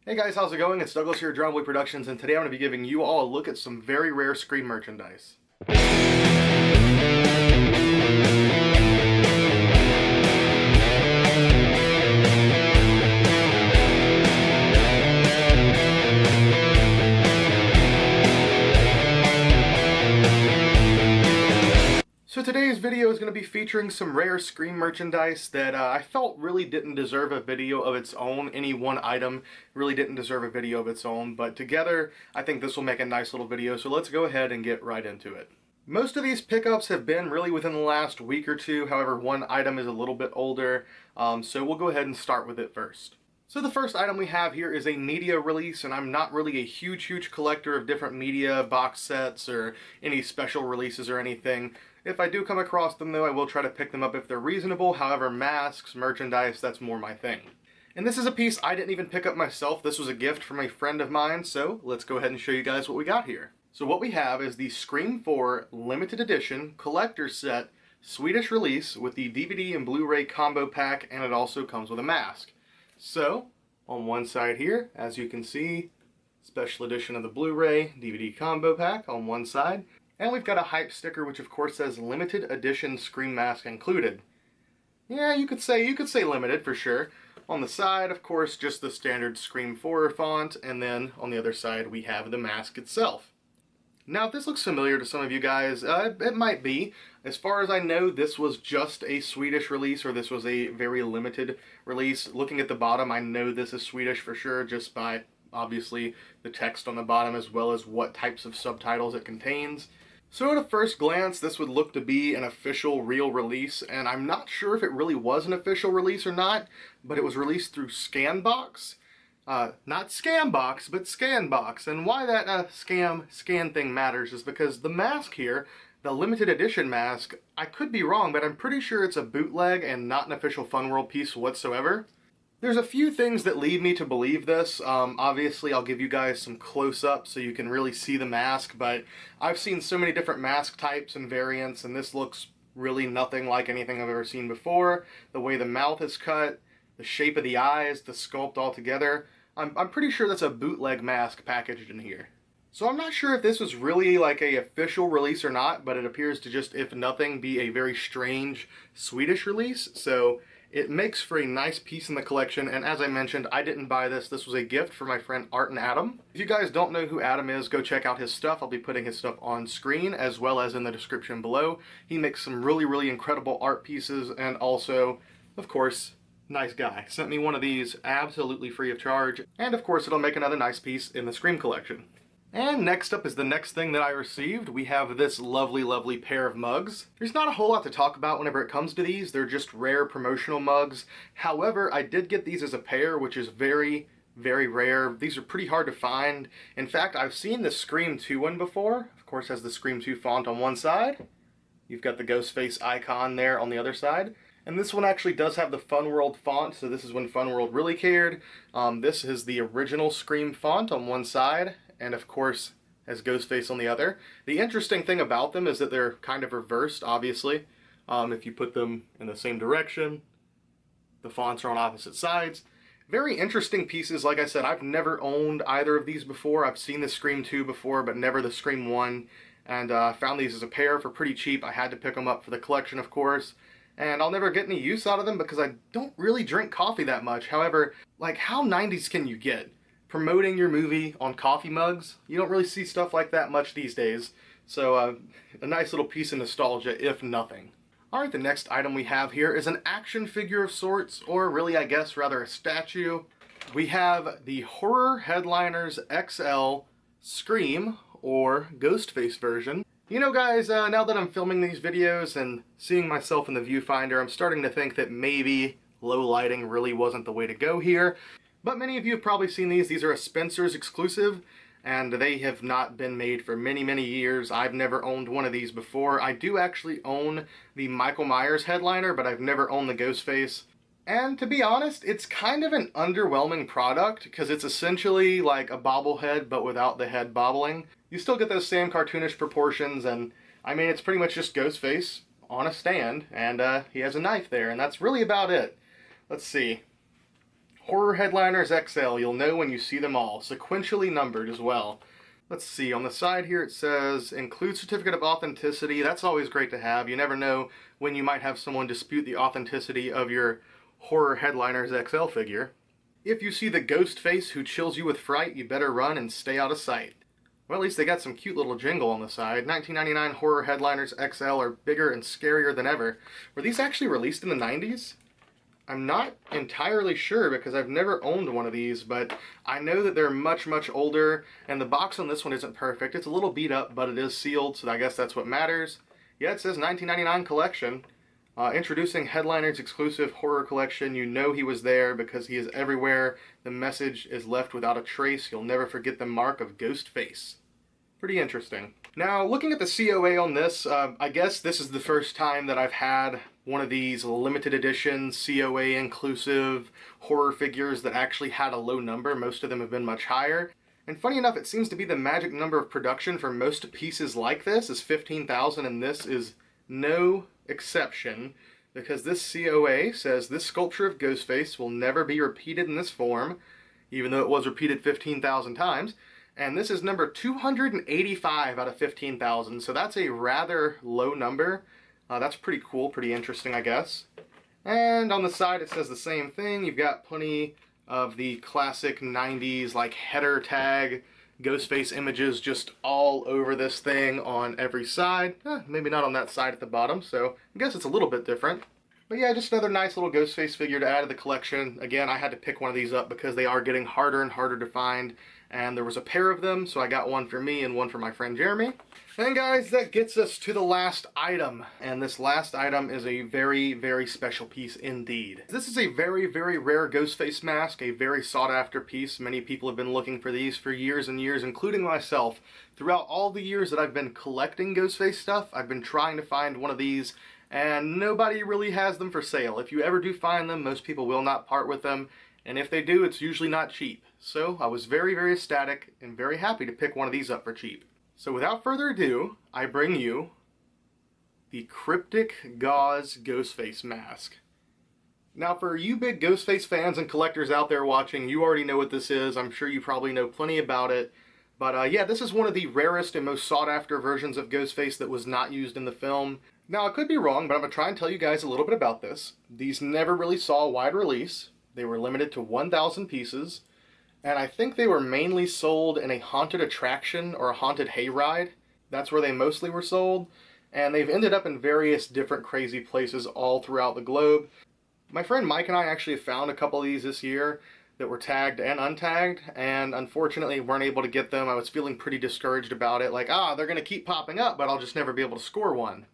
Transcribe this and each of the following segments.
Hey guys, how's it going? It's Douglas here at Drumboy Productions, and today I'm going to be giving you all a look at some very rare Scream merchandise. So today's video is going to be featuring some rare Scream merchandise that I felt really didn't deserve a video of its own. Any one item really didn't deserve a video of its own, but together I think this will make a nice little video, so let's go ahead and get right into it. Most of these pickups have been really within the last week or two, however one item is a little bit older, so we'll go ahead and start with it first. So the first item we have here is a media release, and I'm not really a huge collector of different media box sets or any special releases or anything. If I do come across them though, I will try to pick them up if they're reasonable. However, masks, merchandise, that's more my thing. And this is a piece I didn't even pick up myself. This was a gift from a friend of mine, so let's go ahead and show you guys what we got here. So what we have is the Scream 4 limited edition collector's set Swedish release with the DVD and Blu-ray combo pack, and it also comes with a mask. So, on one side here, as you can see, special edition of the Blu-ray DVD combo pack on one side. And we've got a hype sticker, which of course says limited edition Scream mask included. Yeah, you could say limited for sure. On the side, of course, just the standard Scream 4 font, and then on the other side we have the mask itself. Now, if this looks familiar to some of you guys, it might be. As far as I know, this was just a Swedish release, or this was a very limited release. Looking at the bottom, I know this is Swedish for sure, just by, obviously, the text on the bottom, as well as what types of subtitles it contains. So at a first glance, this would look to be an official real release, and I'm not sure if it really was an official release or not, but it was released through Scanbox. Not Scambox, but Scanbox. And why that scan thing matters is because the mask here, the limited edition mask, I could be wrong, but I'm pretty sure it's a bootleg and not an official Funworld piece whatsoever. There's a few things that lead me to believe this. Obviously, I'll give you guys some close-ups so you can really see the mask, but I've seen so many different mask types and variants, and this looks really nothing like anything I've ever seen before. The way the mouth is cut, the shape of the eyes, the sculpt altogether. I'm pretty sure that's a bootleg mask packaged in here. So I'm not sure if this was really like a official release or not, but it appears to just, if nothing, be a very strange Swedish release. So it makes for a nice piece in the collection, and as I mentioned, I didn't buy this. This was a gift from my friend Art and Adam. If you guys don't know who Adam is, go check out his stuff. I'll be putting his stuff on screen as well as in the description below. He makes some really incredible art pieces, and also, of course, nice guy. Sent me one of these absolutely free of charge, and of course it'll make another nice piece in the Scream collection. And next up is the next thing that I received. We have this lovely pair of mugs. There's not a whole lot to talk about whenever it comes to these. They're just rare promotional mugs. However, I did get these as a pair, which is very rare. These are pretty hard to find. In fact, I've seen the Scream 2 one before. Of course, has the Scream 2 font on one side. You've got the Ghostface icon there on the other side. And this one actually does have the Funworld font, so this is when Funworld really cared. This is the original Scream font on one side, and of course has Ghostface on the other. The interesting thing about them is that they're kind of reversed, obviously. If you put them in the same direction, the fonts are on opposite sides. Very interesting pieces. Like I said, I've never owned either of these before. I've seen the Scream 2 before, but never the Scream 1. And found these as a pair for pretty cheap. I had to pick them up for the collection, of course. And I'll never get any use out of them because I don't really drink coffee that much. However, like, how 90s can you get? Promoting your movie on coffee mugs? You don't really see stuff like that much these days. So a nice little piece of nostalgia, if nothing. Alright, the next item we have here is an action figure of sorts, or really, I guess, rather a statue. We have the Horror Headliners XL Scream, or Ghostface version. You know guys, now that I'm filming these videos and seeing myself in the viewfinder, I'm starting to think that maybe low lighting really wasn't the way to go here. But many of you have probably seen these. These are a Spencer's exclusive, and they have not been made for many years. I've never owned one of these before. I do actually own the Michael Myers headliner, but I've never owned the Ghostface. And to be honest, it's kind of an underwhelming product because it's essentially like a bobblehead but without the head bobbling. You still get those same cartoonish proportions, and I mean, it's pretty much just Ghostface on a stand, and he has a knife there, and that's really about it. Let's see. Horror Headliners XL, you'll know when you see them all, sequentially numbered as well. Let's see, on the side here it says, include certificate of authenticity. That's always great to have. You never know when you might have someone dispute the authenticity of your Horror Headliners XL figure. If you see the Ghostface who chills you with fright, you better run and stay out of sight. Well, at least they got some cute little jingle on the side. 1999 Horror Headliners XL are bigger and scarier than ever. Were these actually released in the 90s? I'm not entirely sure because I've never owned one of these, but I know that they're much, much older, and the box on this one isn't perfect. It's a little beat up, but it is sealed, so I guess that's what matters. Yeah, it says 1999 collection. Introducing Headliners exclusive horror collection. You know he was there because he is everywhere. The message is left without a trace. You'll never forget the mark of Ghostface. Pretty interesting. Now, looking at the COA on this, I guess this is the first time that I've had one of these limited edition COA inclusive horror figures that actually had a low number. Most of them have been much higher. And funny enough, it seems to be the magic number of production for most pieces like this is 15,000, and this is no exception, because this COA says this sculpture of Ghostface will never be repeated in this form, even though it was repeated 15,000 times. And this is number 285 out of 15,000, so that's a rather low number. That's pretty cool, pretty interesting, I guess. And on the side it says the same thing. You've got plenty of the classic 90s like header tag Ghostface images just all over this thing on every side. Maybe not on that side at the bottom, so I guess it's a little bit different. But yeah, just another nice little Ghostface figure to add to the collection. Again, I had to pick one of these up because they are getting harder and harder to find. And there was a pair of them, so I got one for me and one for my friend Jeremy. And guys, that gets us to the last item. And this last item is a very, very special piece indeed. This is a very, very rare Ghostface mask, a very sought after piece. Many people have been looking for these for years and years, including myself. Throughout all the years that I've been collecting Ghostface stuff, I've been trying to find one of these, and nobody really has them for sale. If you ever do find them, most people will not part with them. And if they do, it's usually not cheap. So I was very, very ecstatic and very happy to pick one of these up for cheap. So without further ado, I bring you the Cryptic Gauze Ghostface Mask. Now for you big Ghostface fans and collectors out there watching, you already know what this is. I'm sure you probably know plenty about it. But yeah, this is one of the rarest and most sought after versions of Ghostface that was not used in the film. Now I could be wrong, but I'm going to try and tell you guys a little bit about this. These never really saw a wide release. They were limited to 1,000 pieces, and I think they were mainly sold in a haunted attraction or a haunted hayride. That's where they mostly were sold, and they've ended up in various different crazy places all throughout the globe. My friend Mike and I actually found a couple of these this year that were tagged and untagged, and unfortunately weren't able to get them. I was feeling pretty discouraged about it, like, they're going to keep popping up, but I'll just never be able to score one.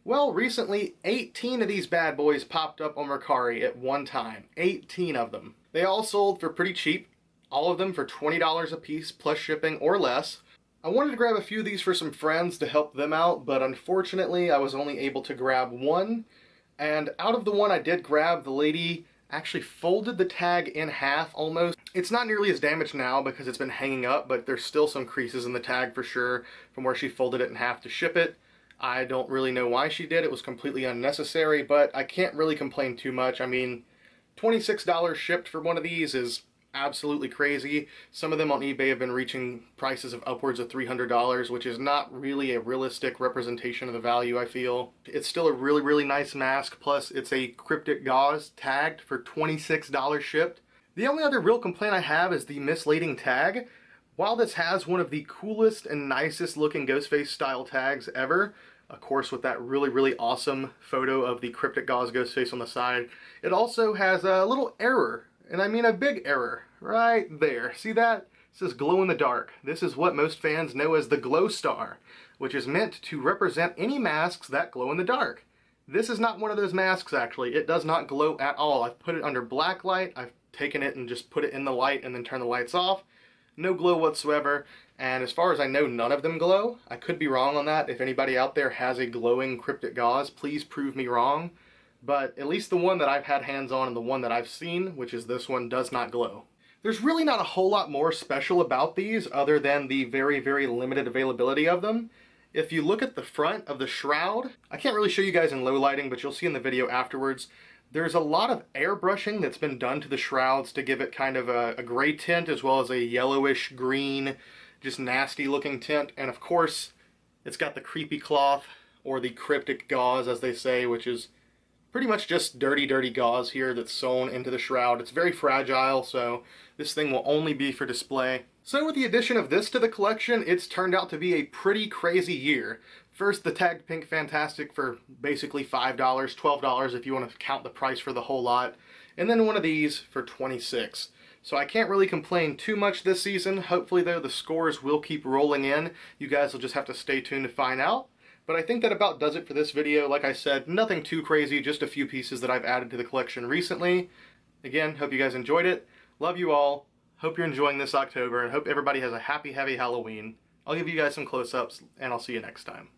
Well, recently, 18 of these bad boys popped up on Mercari at one time. 18 of them. They all sold for pretty cheap. All of them for $20 a piece, plus shipping or less. I wanted to grab a few of these for some friends to help them out, but unfortunately I was only able to grab one. And out of the one I did grab, the lady actually folded the tag in half almost. It's not nearly as damaged now because it's been hanging up, but there's still some creases in the tag for sure from where she folded it in half to ship it. I don't really know why she did. It was completely unnecessary, but I can't really complain too much. I mean, $26 shipped for one of these is absolutely crazy. Some of them on eBay have been reaching prices of upwards of $300, which is not really a realistic representation of the value, I feel. It's still a really, really nice mask, plus it's a Cryptic Gauze tagged for $26 shipped. The only other real complaint I have is the misleading tag. While this has one of the coolest and nicest looking Ghostface style tags ever, of course with that really, really awesome photo of the Cryptic Gauze Ghostface on the side, it also has a little error, and I mean a big error, right there. See that? It says glow in the dark. This is what most fans know as the glow star, which is meant to represent any masks that glow in the dark. This is not one of those masks actually. It does not glow at all. I've put it under black light, I've taken it and just put it in the light and then turn the lights off. No glow whatsoever, and as far as I know, none of them glow. I could be wrong on that. If anybody out there has a glowing Cryptic Gauze, please prove me wrong. But at least the one that I've had hands on and the one that I've seen, which is this one, does not glow. There's really not a whole lot more special about these other than the very, very limited availability of them. If you look at the front of the shroud, I can't really show you guys in low lighting, but you'll see in the video afterwards, There's a lot of airbrushing that's been done to the shrouds to give it kind of a gray tint as well as a yellowish green, just nasty looking tint. And of course, it's got the creepy cloth, or the cryptic gauze as they say, which is pretty much just dirty, dirty gauze here that's sewn into the shroud. It's very fragile, so this thing will only be for display. So with the addition of this to the collection, it's turned out to be a pretty crazy year. First, the tagged pink Fantastic for basically $5, $12 if you want to count the price for the whole lot, and then one of these for $26. So I can't really complain too much this season. Hopefully though, the scores will keep rolling in. You guys will just have to stay tuned to find out. But I think that about does it for this video. Like I said, nothing too crazy, just a few pieces that I've added to the collection recently. Again, hope you guys enjoyed it. Love you all. Hope you're enjoying this October, and hope everybody has a happy, heavy Halloween. I'll give you guys some close-ups, and I'll see you next time.